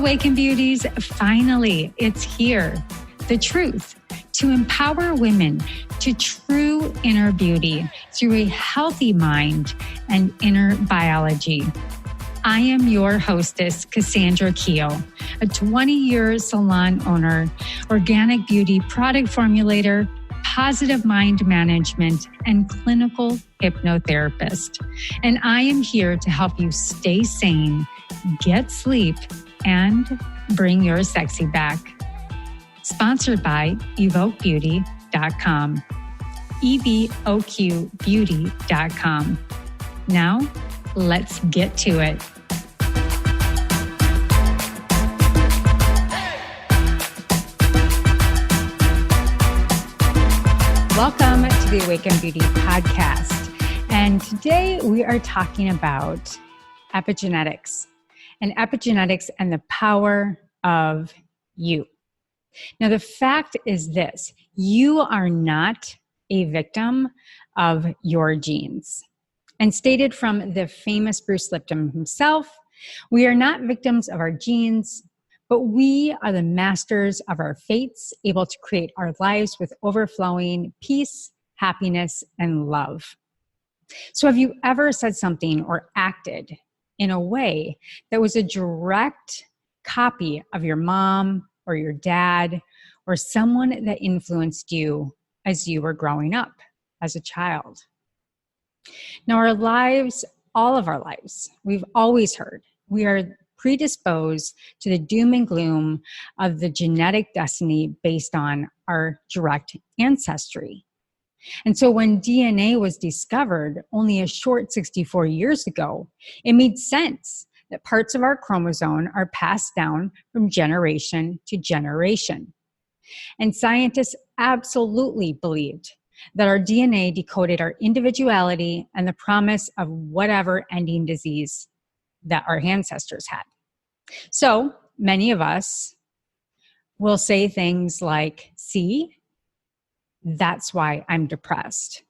Awaken Beauties, finally, it's here. The truth to empower women to true inner beauty through a healthy mind and inner biology. I am your hostess, Cassandra Keogh, a 20-year salon owner, organic beauty product formulator, positive mind management, and clinical hypnotherapist. And I am here to help you stay sane, get sleep, and bring your sexy back. Sponsored by evoquebeauty.com. evoquebeauty.com. Now, let's get to it. Welcome to the Awaken Beauty podcast. And today we are talking about epigenetics and the power of you. Now, the fact is this: you are not a victim of your genes. And stated from the famous Bruce Lipton himself, we are not victims of our genes, but we are the masters of our fates, able to create our lives with overflowing peace, happiness, and love. So have you ever said something or acted in a way that was a direct copy of your mom or your dad or someone that influenced you as you were growing up as a child? Now, our lives, all of our lives, we've always heard we are predisposed to the doom and gloom of the genetic destiny based on our direct ancestry. And so when DNA was discovered only a short 64 years ago, it made sense that parts of our chromosome are passed down from generation to generation. And scientists absolutely believed that our DNA decoded our individuality and the promise of whatever ending disease that our ancestors had. So many of us will say things like, see, that's why I'm depressed,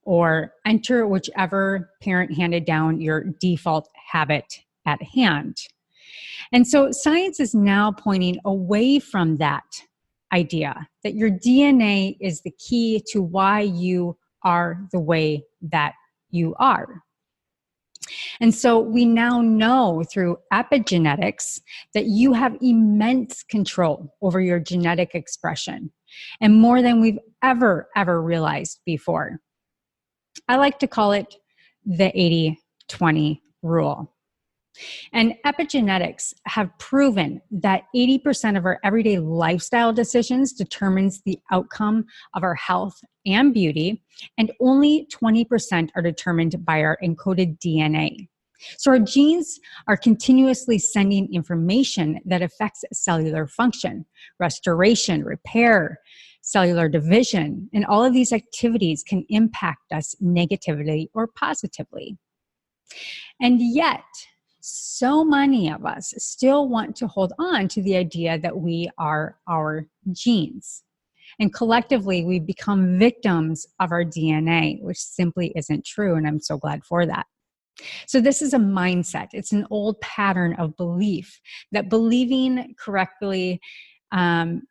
or enter whichever parent handed down your default habit at hand. And so science is now pointing away from that idea that your DNA is the key to why you are the way that you are. And so we now know through epigenetics that you have immense control over your genetic expression, and more than we've ever realized before. I like to call it the 80-20 rule. And epigenetics have proven that 80% of our everyday lifestyle decisions determines the outcome of our health and beauty, and only 20% are determined by our encoded DNA. So our genes are continuously sending information that affects cellular function, restoration, repair, cellular division, and all of these activities can impact us negatively or positively. And yet, so many of us still want to hold on to the idea that we are our genes. And collectively, we become victims of our DNA, which simply isn't true, and I'm so glad for that. So this is a mindset. It's an old pattern of belief that believing correctly,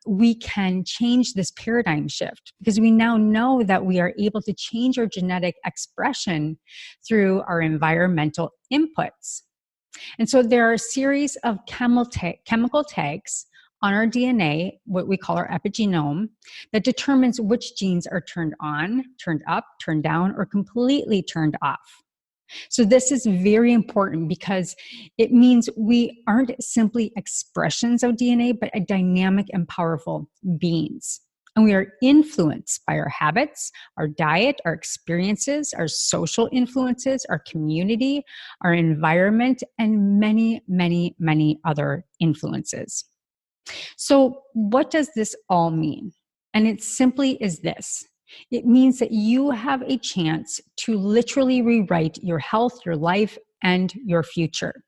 we can change this paradigm shift because we now know that we are able to change our genetic expression through our environmental inputs. And so there are a series of chemical tags on our DNA, what we call our epigenome, that determines which genes are turned on, turned up, turned down, or completely turned off. So this is very important because it means we aren't simply expressions of DNA, but a dynamic and powerful beings. And we are influenced by our habits, our diet, our experiences, our social influences, our community, our environment, and many, many, many other influences. So what does this all mean? And it simply is this. It means that you have a chance to literally rewrite your health, your life, and your future.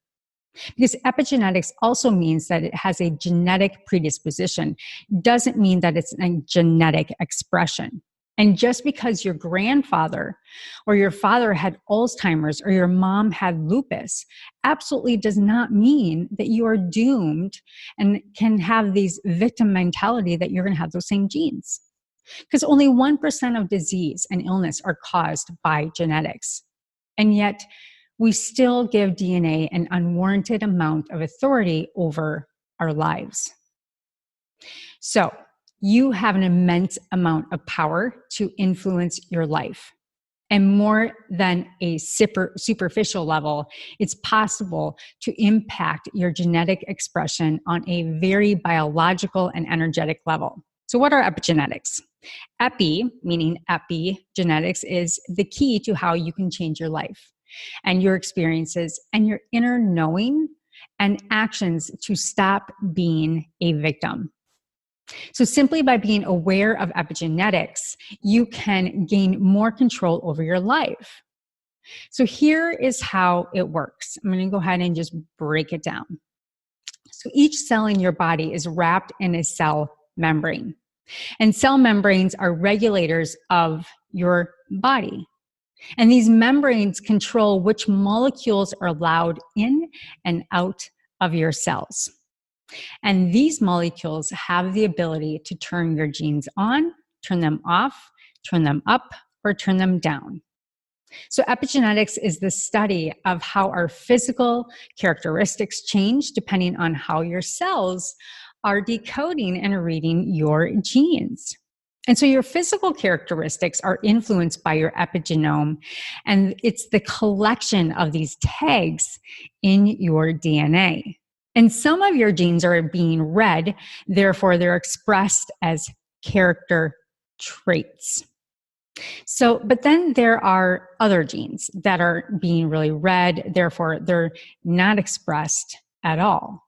Because epigenetics also means that it has a genetic predisposition. Doesn't mean that it's a genetic expression. And just because your grandfather or your father had Alzheimer's or your mom had lupus absolutely does not mean that you are doomed and can have these victim mentality that you're going to have those same genes. Because only 1% of disease and illness are caused by genetics. And yet we still give DNA an unwarranted amount of authority over our lives. So you have an immense amount of power to influence your life. And more than a superficial level, it's possible to impact your genetic expression on a very biological and energetic level. So what are epigenetics? Epi, meaning epigenetics, is the key to how you can change your life and your experiences and your inner knowing and actions to stop being a victim. So simply by being aware of epigenetics, you can gain more control over your life. So here is how it works. I'm going to go ahead and just break it down. So each cell in your body is wrapped in a cell membrane. And cell membranes are regulators of your body. And these membranes control which molecules are allowed in and out of your cells. And these molecules have the ability to turn your genes on, turn them off, turn them up, or turn them down. So epigenetics is the study of how our physical characteristics change depending on how your cells are decoding and reading your genes. And so your physical characteristics are influenced by your epigenome, and it's the collection of these tags in your DNA. And some of your genes are being read, therefore they're expressed as character traits. So, but then there are other genes that are being really read, therefore they're not expressed at all.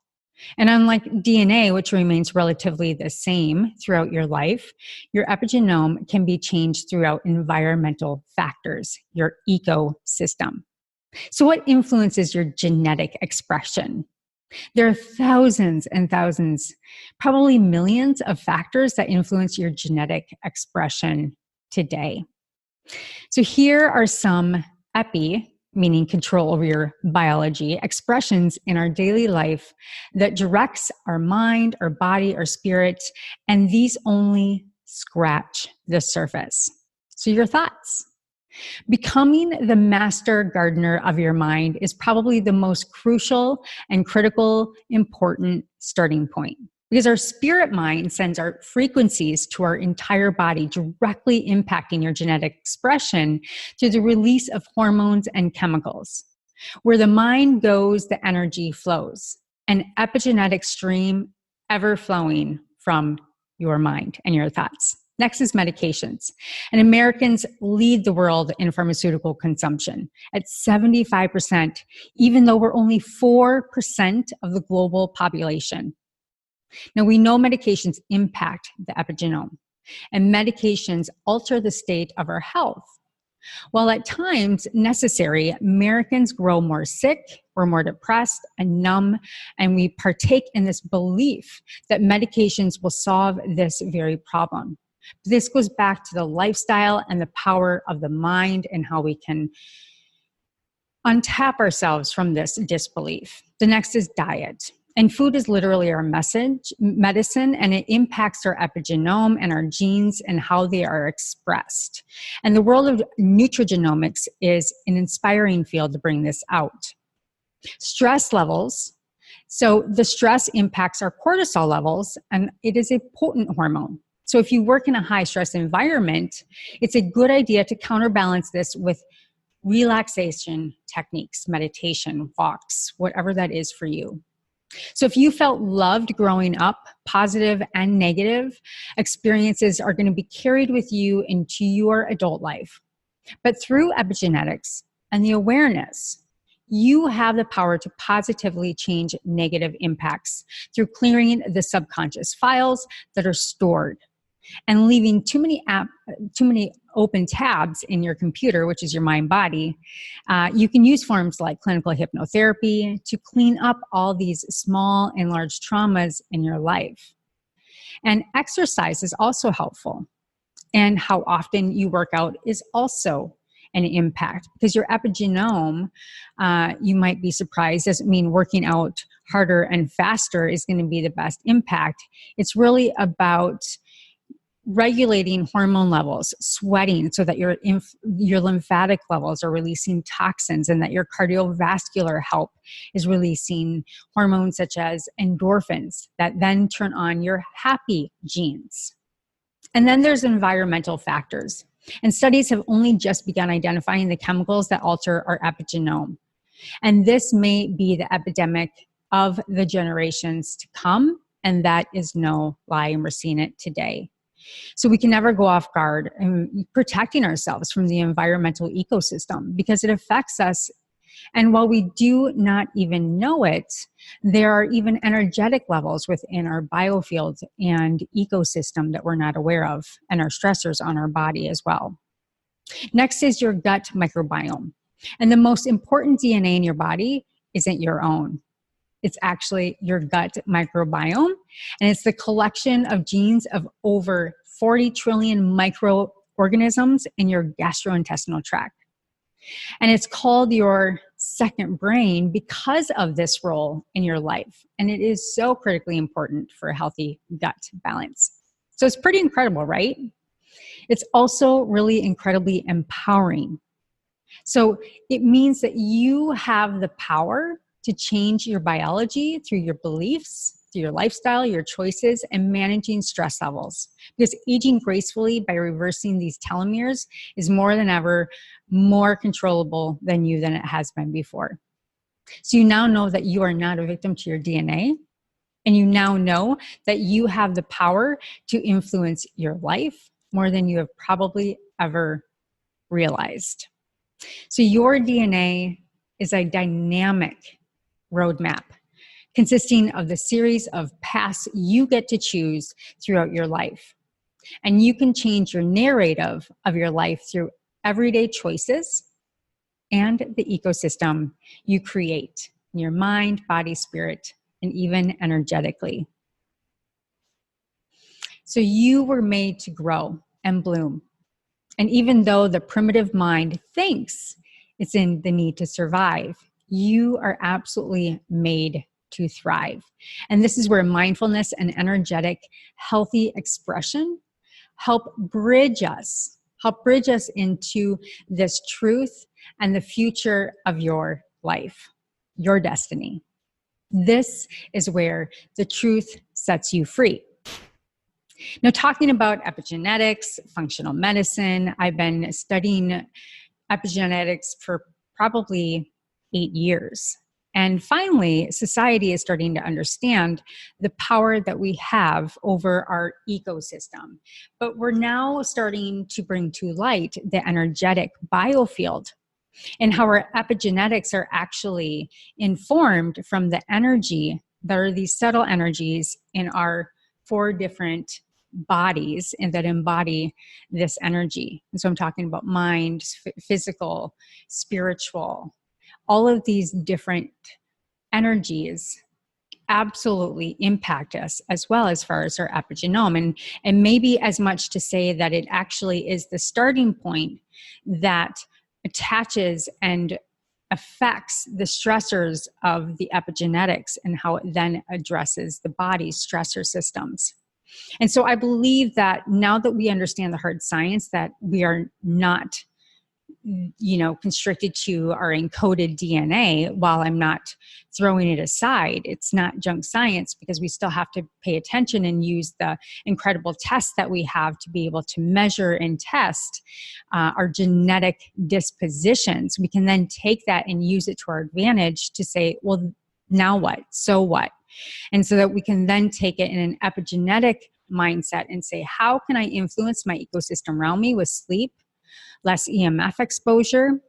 And unlike DNA, which remains relatively the same throughout your life, your epigenome can be changed throughout environmental factors, your ecosystem. So what influences your genetic expression? There are thousands and thousands, probably millions of factors that influence your genetic expression today. So here are some epi, meaning control over your biology, expressions in our daily life that directs our mind, our body, our spirit, and these only scratch the surface. So your thoughts. Becoming the master gardener of your mind is probably the most crucial and critical, important starting point. Because our spirit mind sends our frequencies to our entire body, directly impacting your genetic expression through the release of hormones and chemicals. Where the mind goes, the energy flows. An epigenetic stream ever flowing from your mind and your thoughts. Next is medications. And Americans lead the world in pharmaceutical consumption at 75%, even though we're only 4% of the global population. Now, we know medications impact the epigenome, and medications alter the state of our health. While at times necessary, Americans grow more sick, we're more depressed and numb, and we partake in this belief that medications will solve this very problem. This goes back to the lifestyle and the power of the mind and how we can untap ourselves from this disbelief. The next is diet. And food is literally our medicine, and it impacts our epigenome and our genes and how they are expressed. And the world of nutrigenomics is an inspiring field to bring this out. Stress levels. So the stress impacts our cortisol levels, and it is a potent hormone. So if you work in a high stress environment, it's a good idea to counterbalance this with relaxation techniques, meditation, walks, whatever that is for you. So if you felt loved growing up, positive and negative experiences are going to be carried with you into your adult life. But through epigenetics and the awareness, you have the power to positively change negative impacts through clearing the subconscious files that are stored and leaving too many open tabs in your computer, which is your mind body. You can use forms like clinical hypnotherapy to clean up all these small and large traumas in your life. And exercise is also helpful. And how often you work out is also an impact, because your epigenome, you might be surprised, doesn't mean working out harder and faster is going to be the best impact. It's really about regulating hormone levels, sweating, so that your lymphatic levels are releasing toxins, and that your cardiovascular health is releasing hormones such as endorphins that then turn on your happy genes. And then there's environmental factors. And studies have only just begun identifying the chemicals that alter our epigenome. And this may be the epidemic of the generations to come. And that is no lie, and we're seeing it today. So we can never go off guard in protecting ourselves from the environmental ecosystem, because it affects us. And while we do not even know it, there are even energetic levels within our biofield and ecosystem that we're not aware of, and our stressors on our body as well. Next is your gut microbiome. And the most important DNA in your body isn't your own. It's actually your gut microbiome. And it's the collection of genes of over 40 trillion microorganisms in your gastrointestinal tract. And it's called your second brain because of this role in your life. And it is so critically important for a healthy gut balance. So it's pretty incredible, right? It's also really incredibly empowering. So it means that you have the power to change your biology through your beliefs, through your lifestyle, your choices, and managing stress levels. Because aging gracefully by reversing these telomeres is more than ever more controllable than it has been before. So you now know that you are not a victim to your DNA, and you now know that you have the power to influence your life more than you have probably ever realized. So your DNA is a dynamic roadmap consisting of the series of paths you get to choose throughout your life. And you can change your narrative of your life through everyday choices and the ecosystem you create in your mind, body, spirit, and even energetically. So you were made to grow and bloom. And even though the primitive mind thinks it's in the need to survive, you are absolutely made to thrive. And this is where mindfulness and energetic, healthy expression help bridge us into this truth and the future of your life, your destiny. This is where the truth sets you free. Now, talking about epigenetics, functional medicine, I've been studying epigenetics for probably 8 years. And finally, society is starting to understand the power that we have over our ecosystem. But we're now starting to bring to light the energetic biofield and how our epigenetics are actually informed from the energy. There are these subtle energies in our 4 different bodies and that embody this energy. And so I'm talking about mind, physical, spiritual. All of these different energies absolutely impact us as well as far as our epigenome. And maybe as much to say that it actually is the starting point that attaches and affects the stressors of the epigenetics and how it then addresses the body's stressor systems. And so I believe that now that we understand the hard science, that we are not constricted to our encoded DNA. While I'm not throwing it aside, it's not junk science, because we still have to pay attention and use the incredible tests that we have to be able to measure and test our genetic dispositions. We can then take that and use it to our advantage to say, well, now what? So what? And so that we can then take it in an epigenetic mindset and say, how can I influence my ecosystem around me with sleep, less EMF exposure,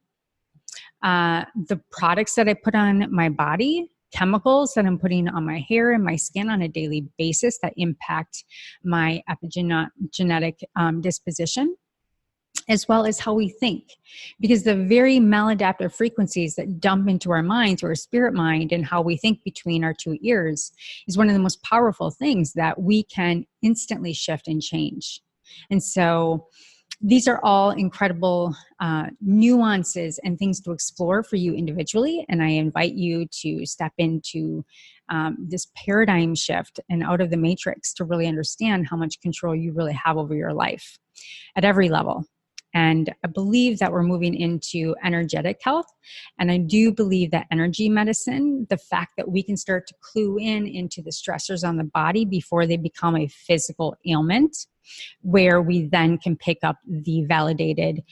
the products that I put on my body, chemicals that I'm putting on my hair and my skin on a daily basis that impact my epigenetic disposition, as well as how we think. Because the very maladaptive frequencies that dump into our minds, or our spirit mind, and how we think between our 2 ears is one of the most powerful things that we can instantly shift and change. And so these are all incredible nuances and things to explore for you individually. And I invite you to step into this paradigm shift and out of the matrix to really understand how much control you really have over your life at every level. And I believe that we're moving into energetic health. And I do believe that energy medicine, the fact that we can start to clue into the stressors on the body before they become a physical ailment, where we then can pick up the validated,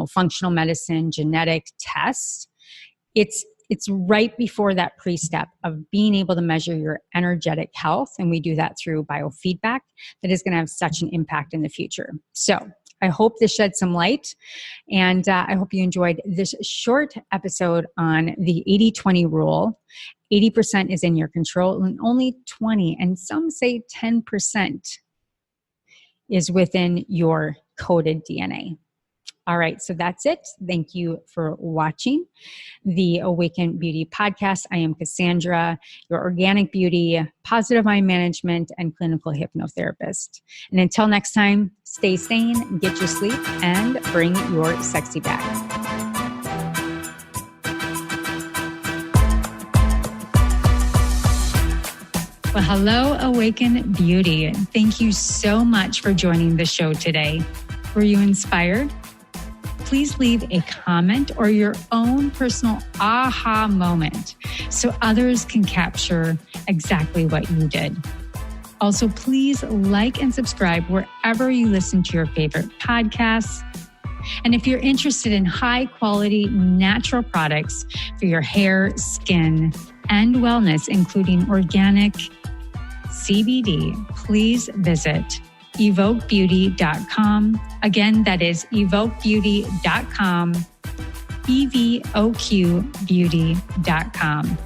functional medicine, genetic tests. It's right before that pre-step of being able to measure your energetic health. And we do that through biofeedback that is going to have such an impact in the future. So I hope this shed some light, and I hope you enjoyed this short episode on the 80-20 rule. 80% is in your control, and only 20, and some say 10% is within your coded DNA. All right, so that's it. Thank you for watching the Awaken Beauty podcast. I am Cassandra, your organic beauty, positive mind management, and clinical hypnotherapist. And until next time, stay sane, get your sleep, and bring your sexy back. Well, hello, Awaken Beauty. Thank you so much for joining the show today. Were you inspired? Please leave a comment or your own personal aha moment so others can capture exactly what you did. Also, please like and subscribe wherever you listen to your favorite podcasts. And if you're interested in high quality natural products for your hair, skin, and wellness, including organic CBD, please visit evoquebeauty.com. Again, that is evoquebeauty.com, evoquebeauty.com.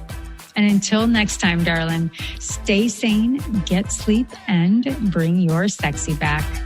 And until next time, darling, stay sane, get sleep, and bring your sexy back.